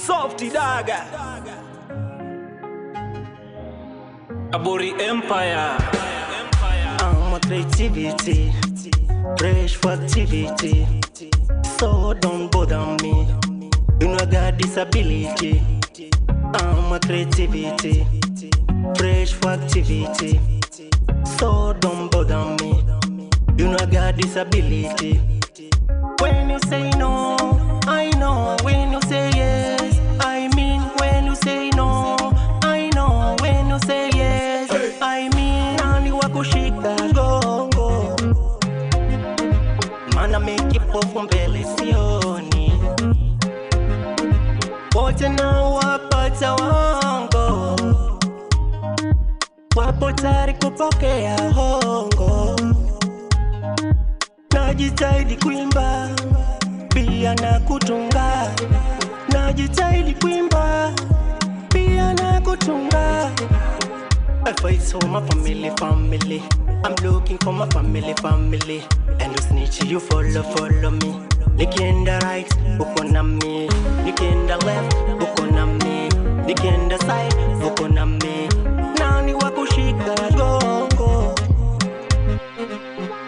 Softy Daga Aburi Empire. I'm a creativity, fresh for activity. So don't bother me, you know I got disability. I'm a creativity, fresh for activity. So don't bother me, you know I got disability. When you say no, I know. When you say yes, I mean. When you say no, I know. When you say yes, I mean. Nani wakushika gongo, mana mekipofu mbele sioni. Wote na wapata wango, wapo tayari kupokea hongo. Najitahidi kuimba, pia na kutunga. Najitahidi kuimba, pia na kutunga. I fight for my family. I'm looking for my family. And you snitch, you follow me. Nikienda right, uko na me. Nikienda left, uko na me. Nikienda side, uko na me. Nani wakushika gongo,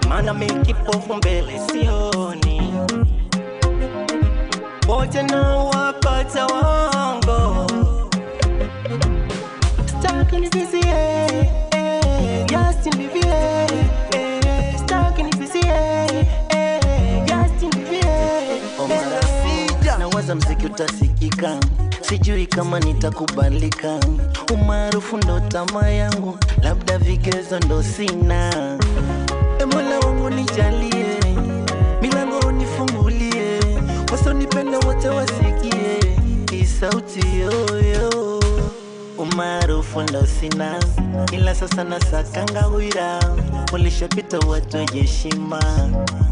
mana mekipofu mbele sioni. Wote na wapata wango, stuck in this just in the stuck in this just in the nawaza mziki utasikika, sijui kama nitakubalika. Umaarufu ndo tamaa yangu, labda vigezo ndo sina. Mola wangu nijalie, milango unifungulie, wasonipenda wote wasikie hii sauti yoyo. Umaarufu ndo sina, ila sasa nasakanga wira. Walishapita watu wenye heshima,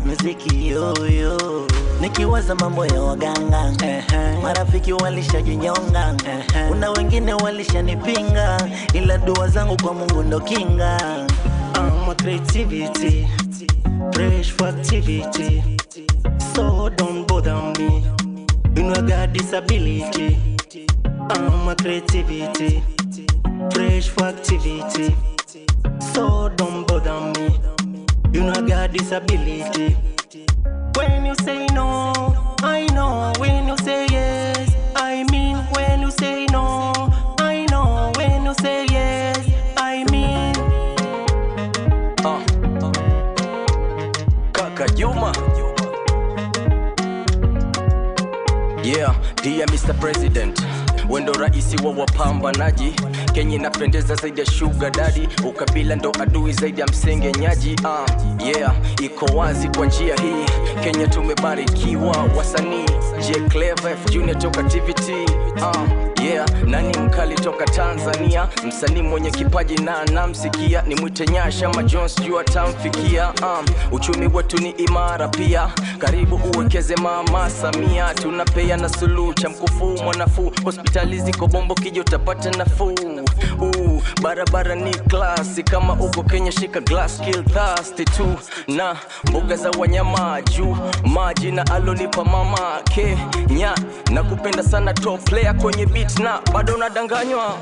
muziki yoyo. Nikiwaza mambo ya waganga, marafiki walishajinyonga. Kuna wengine walishanipinga, ila dua zangu kwa Mungu ndo kinga. I'm a creativity, fresh for activity. So don't bother me, you know I got disability. I'm a creativity, fresh for activity. So don't bother me, you know I got disability. When you say no, I know. When you say yes, I mean. When you say no, I know. When you say yes, I mean. Kaka Juma. Yeah, dear Mr. President, wendo raisi wa wapambanaji. Kenya inapendeza zaidi ya sugar daddy. Ukabila ndo adui zaidi ya msengenyaji. Yeah, iko wazi kwa njia hii, Kenya tumebarikiwa wasanii. J Clever F Junior toka TVT. Yeah, nani mkali toka Tanzania, msanii mwenye kipaji na namsikia. Ni mwite Nyasha ma Jones juu atamfikia. Uchumi wetu ni imara pia, karibu uwekeze Mama Samia. Tunapea na suluhu cha mkufu mwanafu, hospitali ziko bombo kija utapata nafuu. Barabara ni klasi, kama uko Kenya shika glass kill thirsty tu. Na mbuga za wanyama juu, maji na alonipa mama Kenya. Na kupenda sana top player kwenye beat na bado unadanganywa.